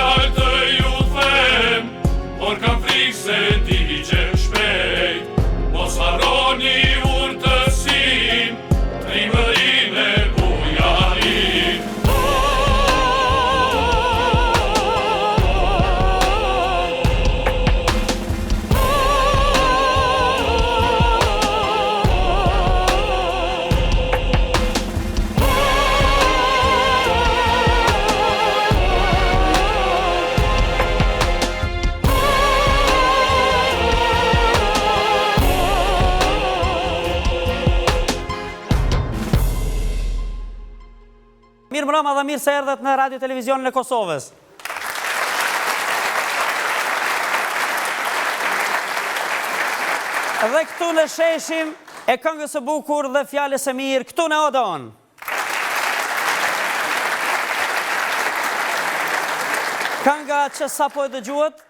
fjalë të ju them, por kam frikë se ti gjem shpejt. Mos harroni urtësin, trimërin e bujarin. Mirë mbrëma dhe mirë se erdhët në Radio Televizionin e Kosovës. Dhe këtu në sheshim e këngës së bukur dhe fjalës së mirë, këtu në Odon. Kënga që sapo e dëgjuat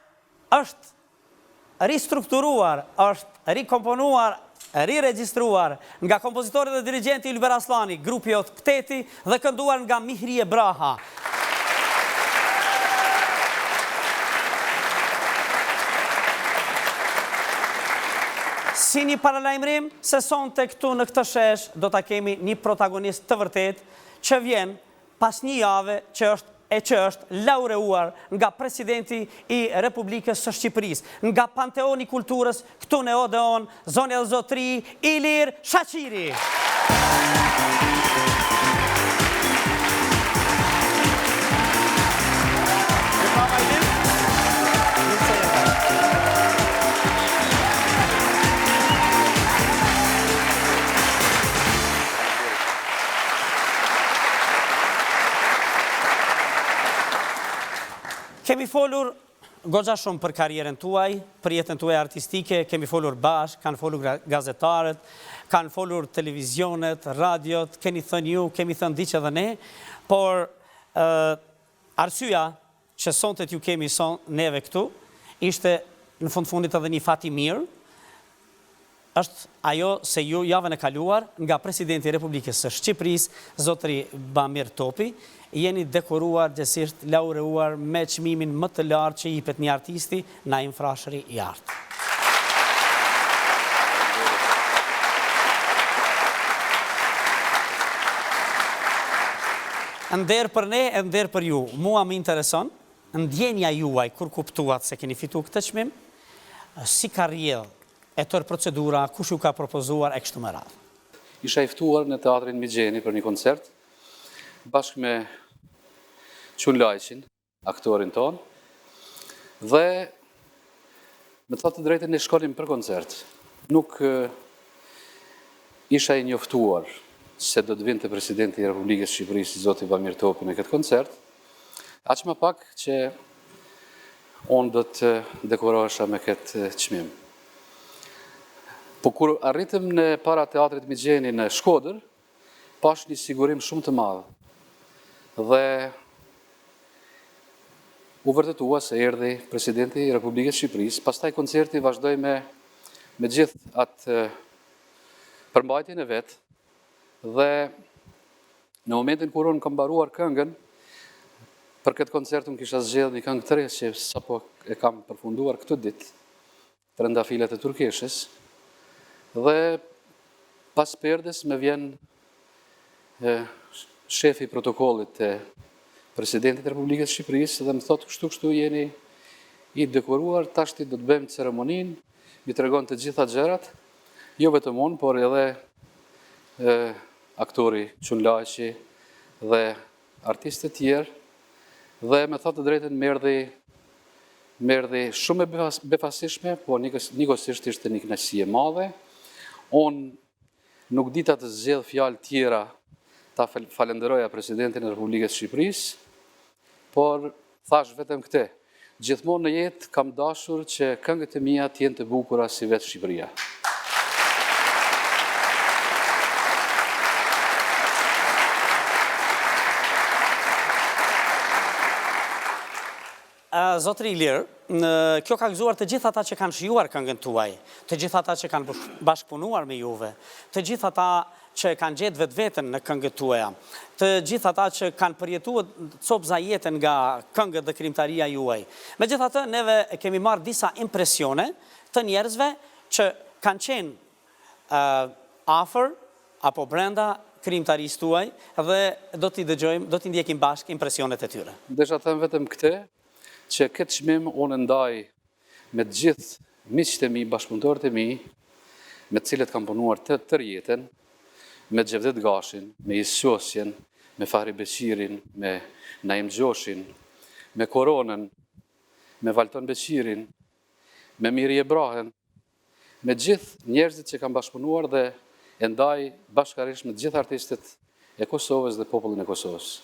është ristrukturuar, është rikomponuar, riregjistruar nga kompozitori dhe dirigenti Ylber Aslani, grupi Okteti dhe kënduar nga Mihrie Braha. Si një paralajmërim, se sonte këtu në këtë shesh do ta kemi një protagonist të vërtet që vjen pas një jave që është laureuar nga presidenti i Republikës së Shqipërisë, nga Panteoni Kulturës këtu në Odeon, zonja dhe zotri Ilir Shaqiri. Kemi folur goxha shumë për karrierën tuaj, për jetën tuaj artistike, kemi folur bashkë, kanë folur gazetarët, kanë folur televizionet, radiot, keni thënë ju, kemi thënë diqë edhe ne, por arsyeja që sonte ju kemi neve këtu, ishte në fundit edhe një fat i mirë, është ajo se ju javën e kaluar nga presidenti i Republikës së Shqipërisë, zotri Bamir Topi, jeni dekoruar, gjësisht laureuar me çmimin më të lartë që i jepet një artisti Naim Frashëri i artë. Nder për ne e nder për ju. Mua më intereson ndjenja juaj kur kuptuat se keni fitu këtë çmim, si ka rrjedhë e tërë procedura, kush ju ka propozuar e kështu me radhë. Isha i ftuar në Teatrin Migjeni për një koncert, bashkë me Qun Lajqin, aktorin ton, dhe me të të drejtën ne shkonim për koncert. Nuk isha i njoftuar se do të vinte presidenti i Republikës Shqipërisë, zoti Bamir Topi, në këtë koncert, aq më pak që unë do të dekorohesha me këtë çmim. Po kur arritëm në para Teatrit Migjeni në Shkodër, pash një sigurim shumë të madh. Dhe u vërtetua se erdhi presidenti i Republikës Shqipërisë, pastaj koncerti vazhdoi me gjithë atë përmbajtjen e vet. Dhe në momentin kur unë kam mbaruar këngën, për këtë koncert unë kisha zgjedhur një këngë të re që sapo e kam përfunduar këtë ditë, Trendafilat e Turkeshës. Dhe pas perdes me vjen shefi i protokollit të presidentit e Republikës Shqipërisë dhe më thotë kështu jeni i dekoruar, tashti do të bëjmë ceremoninë, mi tregon të gjitha gjërat, jo vetëm unë, por edhe aktori Qun Lajqi dhe artistët tjerë, dhe me thotë të drejtën merdi shumë e befasishme, por njëkohësisht ishte një kënaqësi e madhe. Unë nuk dita të zgjedh fjalë tjera ta falenderoja presidentin e Republikës Shqipërisë, por thash vetëm këtë. Gjithmonë në jetë kam dashur që këngët e mia të jenë të bukura si vetë Shqipëria. Zotri Ilir, kjo ka gëzuar të gjithë ata që kanë shijuar këngën tuaj, të gjithë ata që kanë bashkëpunuar me juve, të gjithë ata që kanë gjetë vetë-vetën në këngët tuaja, të gjithë ata që kanë përjetuar copza jetën nga këngët dhe krimtaria juaj. Megjithatë, neve kemi marrë disa impresione të njerëzve që kanë qenë afër apo brenda krimtarisë tuaj dhe do t'i dëgjojmë, do t'i ndjekim bashkë impresionet e tyre. Desha të them vetëm këtë, që këtë çmim unë ndaj me të gjithë miqtë e mi, bashkëpunëtorët e mi, me të cilët kam punuar të jetën, me Xhevdet Gashin, me Isosjen, me Fahri Beqirin, me Naim Gjoshin, me Koronën, me Valton Beqirin, me Miri Ebrahen, me gjithë njerëzit që kam bashkëpunuar dhe e ndaj bashkërisht me gjithë artistët e Kosovës dhe popullin e Kosovës.